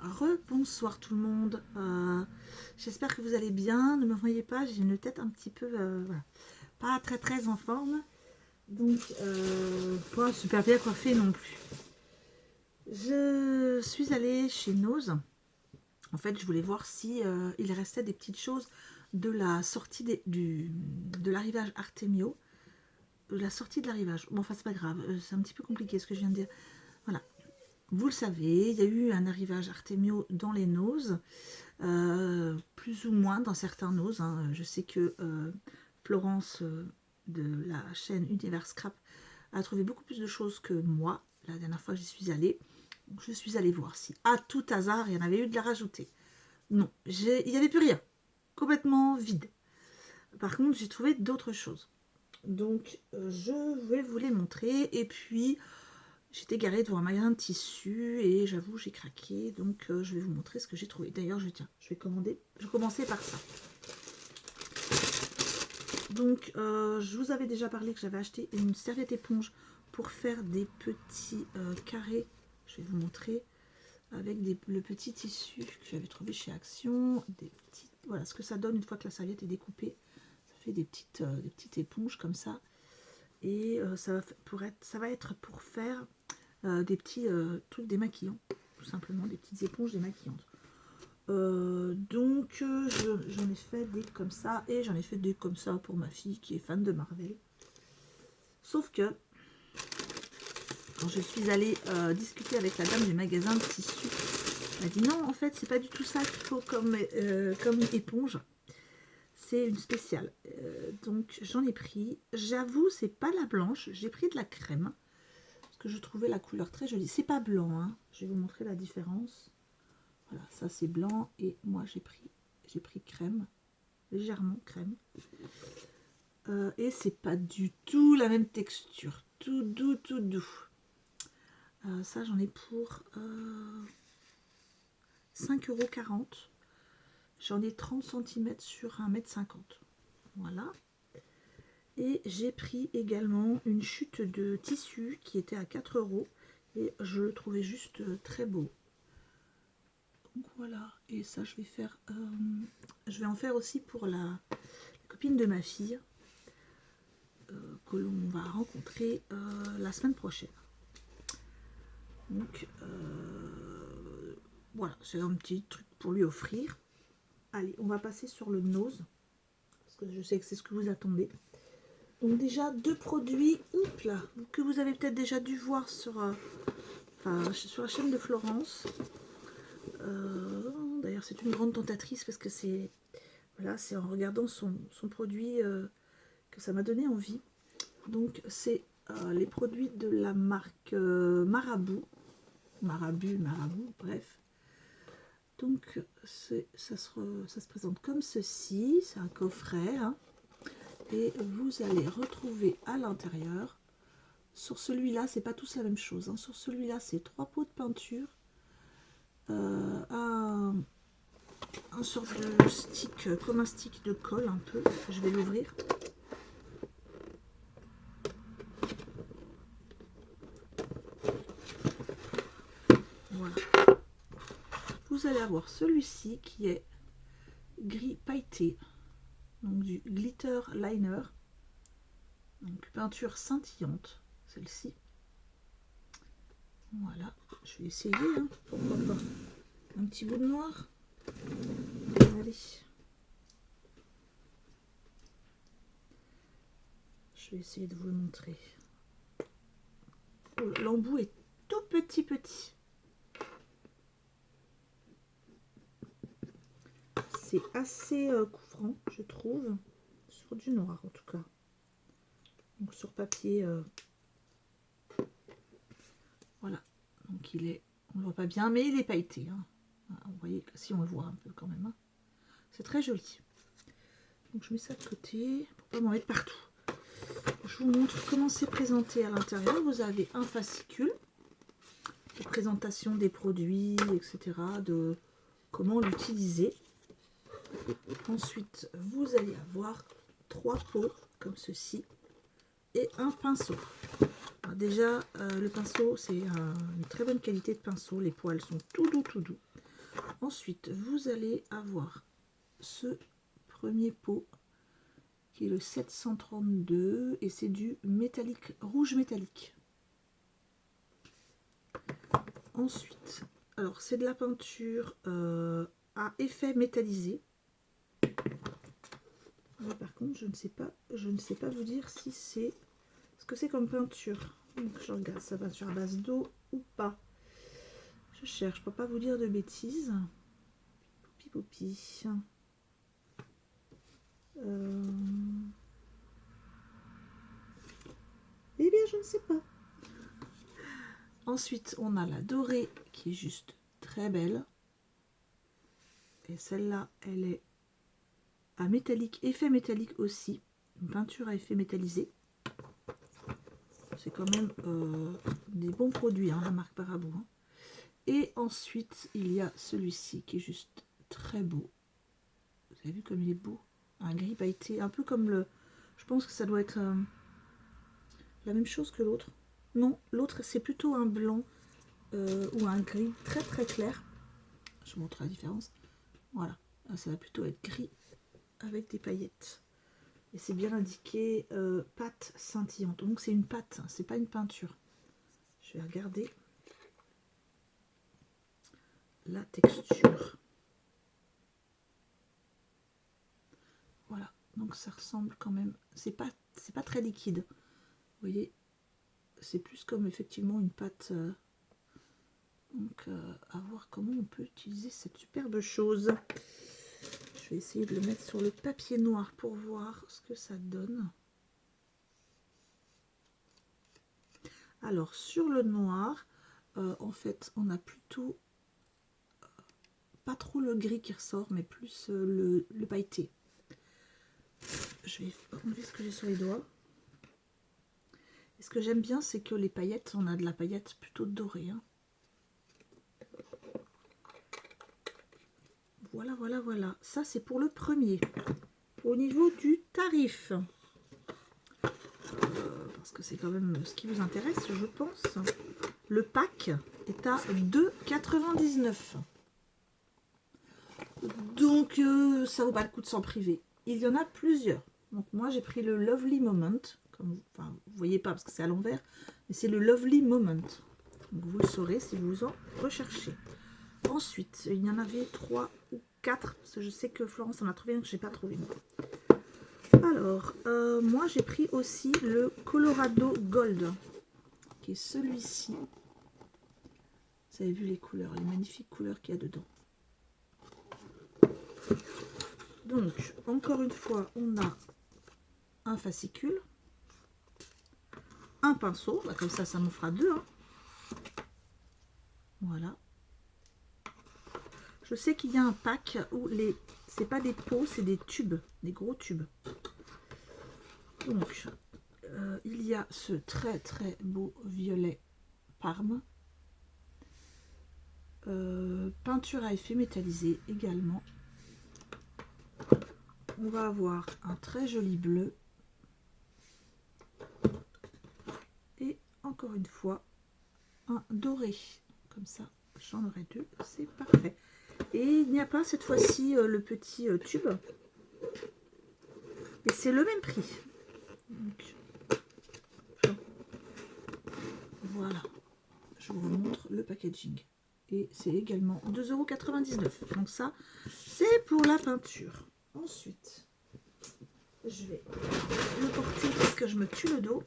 Rebonsoir tout le monde, j'espère que vous allez bien. Ne me voyez pas, j'ai une tête un petit peu voilà, pas très en forme, donc pas super bien coiffée non plus. Je suis allée chez Nose. En fait, je voulais voir si il restait des petites choses de la sortie de l'arrivage Artemio, de la sortie de l'arrivage. Bon, enfin c'est pas grave, c'est un petit peu compliqué ce que je viens de dire. Voilà. Vous le savez, il y a eu un arrivage Artemio dans les Nose, plus ou moins dans certains Nose. Hein. Je sais que Florence de la chaîne Univers Scrap a trouvé beaucoup plus de choses que moi. La dernière fois que j'y suis allée, je suis allée voir si à tout hasard il y en avait eu de la rajouter. Non, il n'y avait plus rien, complètement vide. Par contre, j'ai trouvé d'autres choses. Donc, je vais vous les montrer. Et puis, j'étais garée devant un magasin de tissus et j'avoue j'ai craqué, donc je vais vous montrer ce que j'ai trouvé. D'ailleurs je vais commencer par ça. Donc je vous avais déjà parlé que j'avais acheté une serviette éponge pour faire des petits carrés. Je vais vous montrer avec le petit tissu que j'avais trouvé chez Action. Voilà ce que ça donne une fois que la serviette est découpée. Ça fait des petites éponges comme ça. Et ça va être pour faire des petits trucs démaquillants, tout simplement, des petites éponges démaquillantes. Donc j'en ai fait des comme ça, et j'en ai fait des comme ça pour ma fille qui est fan de Marvel. Sauf que quand je suis allée discuter avec la dame du magasin de tissus, elle m'a dit non, en fait c'est pas du tout ça qu'il faut comme éponge, c'est une spéciale. Donc j'en ai pris, j'avoue c'est pas la blanche, j'ai pris de la crème parce que je trouvais la couleur très jolie. C'est pas blanc, hein. Je vais vous montrer la différence. Voilà, ça c'est blanc et moi j'ai pris crème, légèrement crème. Et c'est pas du tout la même texture, tout doux, tout doux. Ça j'en ai pour 5,40 €. J'en ai 30 cm sur 1,50 m. Voilà. Et j'ai pris également une chute de tissu qui était à 4 € et je le trouvais juste très beau. Donc voilà, et ça je vais en faire aussi pour la copine de ma fille que l'on va rencontrer la semaine prochaine. Donc voilà, c'est un petit truc pour lui offrir. Allez, on va passer sur le Nose parce que je sais que c'est ce que vous attendez. Donc déjà deux produits là, que vous avez peut-être déjà dû voir sur la chaîne de Florence. D'ailleurs c'est une grande tentatrice parce que c'est en regardant son produit que ça m'a donné envie. Donc c'est les produits de la marque Marabout, bref. Donc ça se présente comme ceci, c'est un coffret, hein, et vous allez retrouver à l'intérieur, sur celui-là c'est pas tous la même chose, hein. Sur celui-là c'est 3 pots de peinture, un sorte de stick, comme un stick de colle un peu. Je vais l'ouvrir. Voilà. Vous allez avoir celui-ci qui est gris pailleté, donc du glitter liner, donc peinture scintillante, celle-ci. Voilà, je vais essayer, hein, pourquoi pas. Un petit bout de noir. Allez. Je vais essayer de vous le montrer. Oh, l'embout est tout petit. C'est assez couvrant, je trouve, sur du noir en tout cas. Donc sur papier, voilà. Donc on le voit pas bien, mais il est pailleté. Hein. Vous voyez que si on le voit un peu quand même. Hein. C'est très joli. Donc je mets ça de côté pour pas m'en mettre partout. Je vous montre comment c'est présenté à l'intérieur. Vous avez un fascicule de présentation des produits, etc. De comment l'utiliser. Ensuite, vous allez avoir 3 pots comme ceci et un pinceau. Alors déjà, le pinceau, c'est une très bonne qualité de pinceau. Les poils sont tout doux. Ensuite, vous allez avoir ce premier pot qui est le 732 et c'est du métallique, rouge métallique. Ensuite, alors c'est de la peinture à effet métallisé. Mais par contre, je ne sais pas vous dire si c'est ce que c'est comme peinture. Donc je regarde, ça va sur base d'eau ou pas. Je cherche, je peux pas vous dire de bêtises. Poupi poupi. Eh bien, je ne sais pas. Ensuite, on a la dorée qui est juste très belle. Et celle-là, elle est à métallique, effet métallique aussi. Une peinture à effet métallisé. C'est quand même des bons produits, hein, la marque Baraboo. Hein. Et ensuite, il y a celui-ci qui est juste très beau. Vous avez vu comme il est beau? Un gris pailleté, un peu comme le... Je pense que ça doit être la même chose que l'autre. Non, l'autre c'est plutôt un blanc ou un gris très très clair. Je vous montre la différence. Voilà, ça va plutôt être gris avec des paillettes. Et c'est bien indiqué pâte scintillante. Donc c'est une pâte, hein, c'est pas une peinture. Je vais regarder la texture. Voilà, donc ça ressemble quand même. C'est pas très liquide. Vous voyez, c'est plus comme effectivement une pâte. Donc à voir comment on peut utiliser cette superbe chose. Je vais essayer de le mettre sur le papier noir pour voir ce que ça donne. Alors sur le noir, en fait on a plutôt pas trop le gris qui ressort, mais plus le pailleté. Je vais enlever ce que j'ai sur les doigts. Et ce que j'aime bien, c'est que les paillettes, on a de la paillette plutôt dorée. Hein. Voilà, voilà, voilà. Ça, c'est pour le premier. Au niveau du tarif, parce que c'est quand même ce qui vous intéresse, je pense, le pack est à 2,99 €. Donc, ça vaut pas le coup de s'en priver. Il y en a plusieurs. Donc, moi, j'ai pris le Lovely Moment. Comme, enfin, vous voyez pas parce que c'est à l'envers, mais c'est le Lovely Moment. Donc, vous le saurez si vous en recherchez. Ensuite, il y en avait 3 ou 4, parce que je sais que Florence en a trouvé un que je n'ai pas trouvé. Alors, moi j'ai pris aussi le Colorado Gold, qui est celui-ci. Vous avez vu les couleurs, les magnifiques couleurs qu'il y a dedans. Donc, encore une fois, on a un fascicule, un pinceau, bah, comme ça me fera 2. Hein. Voilà. Je sais qu'il y a un pack où c'est pas des pots, c'est des tubes, des gros tubes. Donc, il y a ce très très beau violet Parme. Peinture à effet métallisé également. On va avoir un très joli bleu. Et encore une fois, un doré. Comme ça, j'en aurai 2, c'est parfait. Et il n'y a pas cette fois-ci le petit tube. Et c'est le même prix. Donc, voilà, je vous montre le packaging. Et c'est également 2,99 €. Donc ça, c'est pour la peinture. Ensuite, je vais le porter parce que je me tue le dos.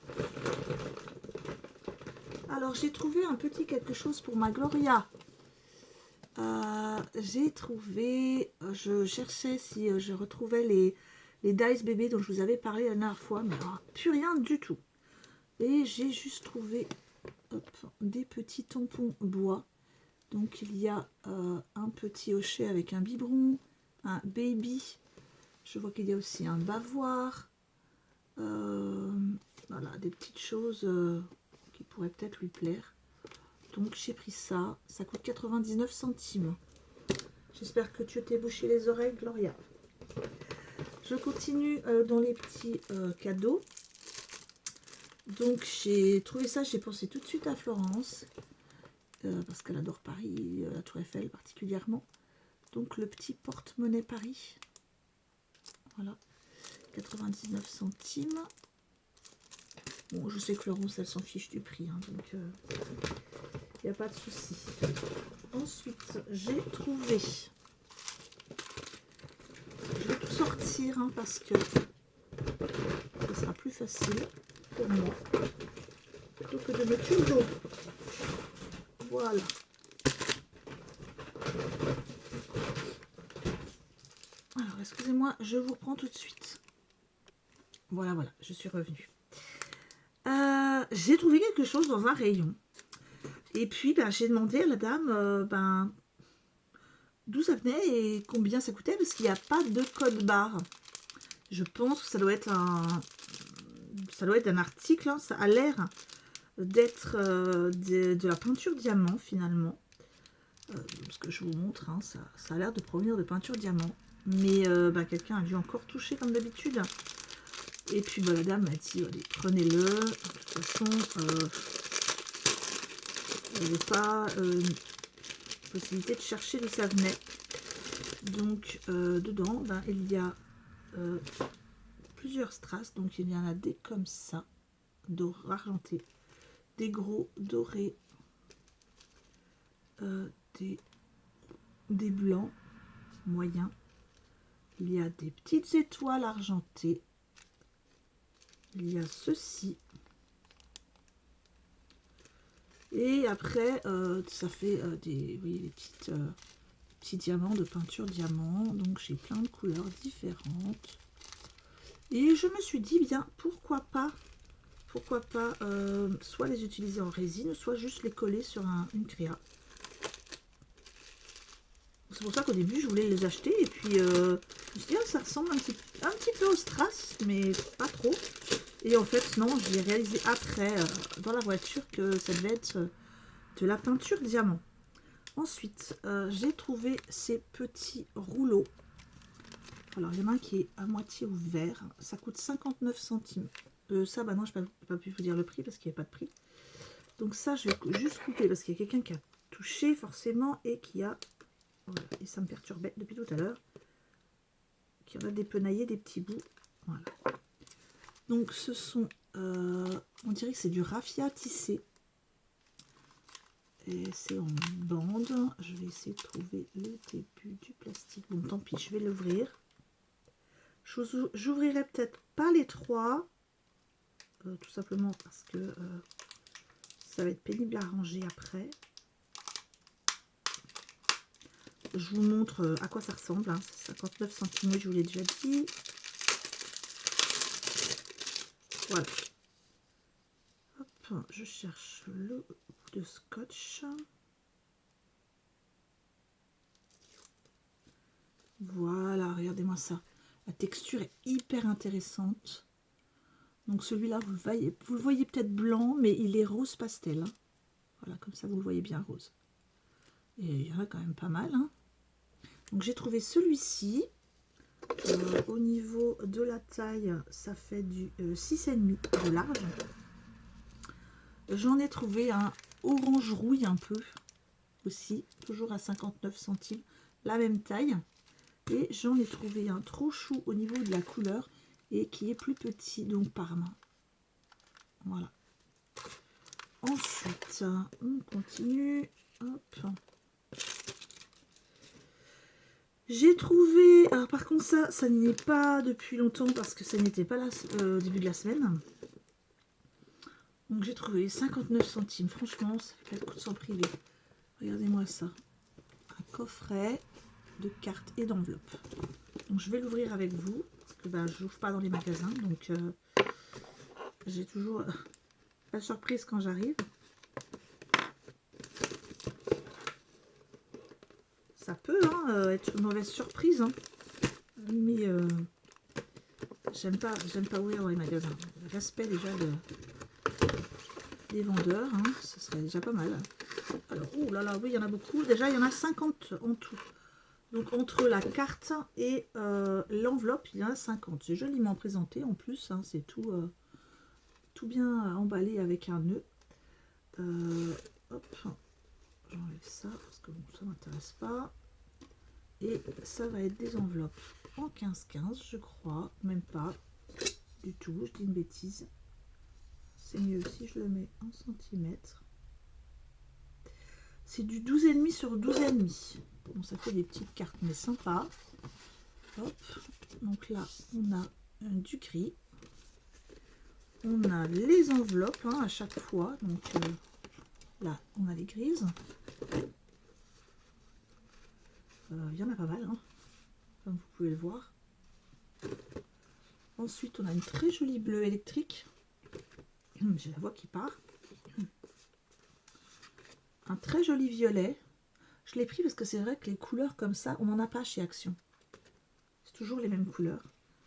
Alors, j'ai trouvé un petit quelque chose pour ma Gloria. J'ai trouvé, je cherchais si je retrouvais les Dice bébés dont je vous avais parlé la dernière fois, mais plus rien du tout. Et j'ai juste trouvé des petits tampons bois. Donc il y a un petit hochet avec un biberon, un baby. Je vois qu'il y a aussi un bavoir. Voilà, des petites choses qui pourraient peut-être lui plaire. Donc j'ai pris ça. Ça coûte 99 centimes. J'espère que tu t'es bouché les oreilles, Gloria. Je continue dans les petits cadeaux. Donc j'ai trouvé ça, j'ai pensé tout de suite à Florence. Parce qu'elle adore Paris, la Tour Eiffel particulièrement. Donc le petit porte-monnaie Paris. Voilà. 99 centimes. Bon, je sais que le rose, elle s'en fiche du prix. Hein, donc, il n'y a pas de souci. Ensuite, j'ai trouvé... Je vais tout sortir hein, parce que ce sera plus facile pour moi. Plutôt que de mettre une jaune. Voilà. Alors, excusez-moi, je vous reprends tout de suite. Voilà, je suis revenue. J'ai trouvé quelque chose dans un rayon. Et puis, j'ai demandé à la dame d'où ça venait et combien ça coûtait, parce qu'il n'y a pas de code barre. Je pense que ça doit être un article, hein, ça a l'air d'être de la peinture diamant, finalement. Parce que je vous montre, hein, ça a l'air de provenir de peinture diamant. Mais quelqu'un a dû encore toucher comme d'habitude. Et puis la dame m'a dit, allez, prenez-le. De toute façon, il n'y avait pas possibilité de chercher d'où ça venait. Donc dedans, il y a plusieurs strass. Donc il y en a des comme ça, dorés, argentés, des gros dorés, des blancs moyens. Il y a des petites étoiles argentées. Il y a ceci. Et après, ça fait des, oui, les petits diamants de peinture diamant. Donc j'ai plein de couleurs différentes. Et je me suis dit, bien, pourquoi pas soit les utiliser en résine, soit juste les coller sur une créa. C'est pour ça qu'au début, je voulais les acheter. Et puis, je me suis dit, ça ressemble un petit peu au strass, mais pas trop. Et en fait, non, j'ai réalisé après, dans la voiture, que ça devait être de la peinture diamant. Ensuite, j'ai trouvé ces petits rouleaux. Alors, il y en a un qui est à moitié ouvert. Ça coûte 59 centimes. Ça, non, je n'ai pas pu vous dire le prix parce qu'il n'y a pas de prix. Donc ça, je vais juste couper parce qu'il y a quelqu'un qui a touché forcément et qui a... Voilà, et ça me perturbait depuis tout à l'heure. Qui en a dépenaillé des petits bouts. Voilà. Donc ce sont... on dirait que c'est du raffia tissé. Et c'est en bande. Je vais essayer de trouver le début du plastique. Bon, tant pis, je vais l'ouvrir. J'ouvrirai peut-être pas les trois. Tout simplement parce que ça va être pénible à ranger après. Je vous montre à quoi ça ressemble. Hein. C'est 59 centimes, je vous l'ai déjà dit. Voilà. Hop, je cherche le bout de scotch. Voilà, regardez-moi ça. La texture est hyper intéressante. Donc celui-là, vous le voyez peut-être blanc, mais il est rose pastel. Hein. Voilà, comme ça, vous le voyez bien rose. Et il y en a quand même pas mal. Hein. Donc j'ai trouvé celui-ci. Au niveau de la taille, ça fait du 6,5 de large. J'en ai trouvé un orange rouille un peu aussi, toujours à 59 centimes, la même taille. Et j'en ai trouvé un trop chou au niveau de la couleur et qui est plus petit, donc par main. Voilà. Ensuite, on continue. Hop. J'ai trouvé... Alors par contre ça n'y est pas depuis longtemps parce que ça n'était pas là au début de la semaine. Donc j'ai trouvé 59 centimes. Franchement, ça fait pas le coup de s'en priver. Regardez-moi ça. Un coffret de cartes et d'enveloppes. Donc je vais l'ouvrir avec vous. Parce que je l'ouvre pas dans les magasins. Donc j'ai toujours la surprise quand j'arrive. Ça peut être une mauvaise surprise. Hein. Mais j'aime pas ouvrir dans les magasins. Respect déjà des vendeurs. Hein. Ce serait déjà pas mal. Alors, oh là là, oui, il y en a beaucoup. Déjà, il y en a 50 en tout. Donc, entre la carte et l'enveloppe, il y en a 50. C'est joliment présenté en plus. Hein, c'est tout bien emballé avec un nœud. Hop, j'enlève ça parce que bon, ça ne m'intéresse pas. Et ça va être des enveloppes en 15-15, je crois. Même pas du tout, je dis une bêtise. C'est mieux si je le mets en centimètres. C'est du 12,5 sur 12,5. Bon, ça fait des petites cartes, mais sympa. Hop. Donc là, on a du gris. On a les enveloppes hein, à chaque fois. Donc là, on a les grises. Il y en a pas mal, hein, comme vous pouvez le voir. Ensuite, on a une très jolie bleue électrique. J'ai la voix qui part. Un très joli violet. Je l'ai pris parce que c'est vrai que les couleurs comme ça, on n'en a pas chez Action. C'est toujours les mêmes couleurs.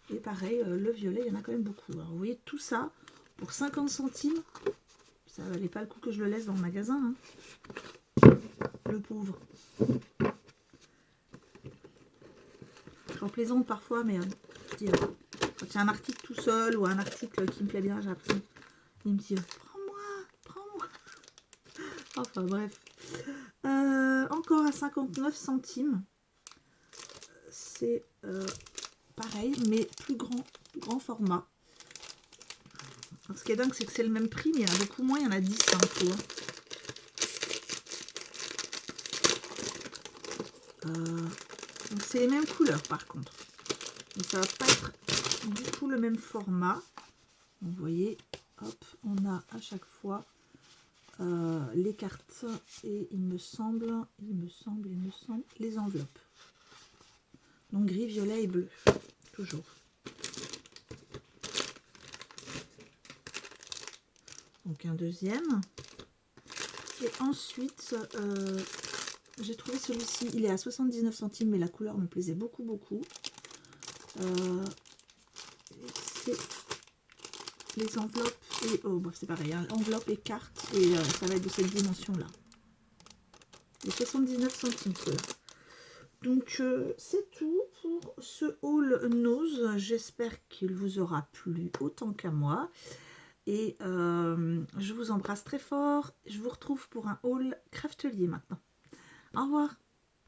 Et pareil, le violet, il y en a quand même beaucoup. Alors, vous voyez, tout ça, pour 50 centimes, ça valait pas le coup que je le laisse dans le magasin. Hein. Le pauvre. J'en plaisante parfois, mais je dis, quand il y a un article tout seul ou un article qui me plaît bien, j'ai appris. Il me dit, prends-moi, prends-moi. Enfin bref. Encore à 59 centimes. C'est pareil, mais plus grand format. Alors, ce qui est dingue, c'est que c'est le même prix, mais il y en a beaucoup moins, il y en a 10 en tout. Donc c'est les mêmes couleurs par contre. Mais ça va pas être du tout le même format. Vous voyez, hop, on a à chaque fois les cartes et il me semble, les enveloppes. Donc gris, violet et bleu, toujours. Donc un deuxième. Et ensuite, j'ai trouvé celui-ci, il est à 79 centimes, mais la couleur me plaisait beaucoup, beaucoup. C'est les enveloppes et oh bah c'est pareil, hein, enveloppe et carte et ça va être de cette dimension là. Et 79 centimes cela. Donc c'est tout pour ce haul Nose. J'espère qu'il vous aura plu autant qu'à moi. Et je vous embrasse très fort. Je vous retrouve pour un haul Craftelier maintenant. Au revoir.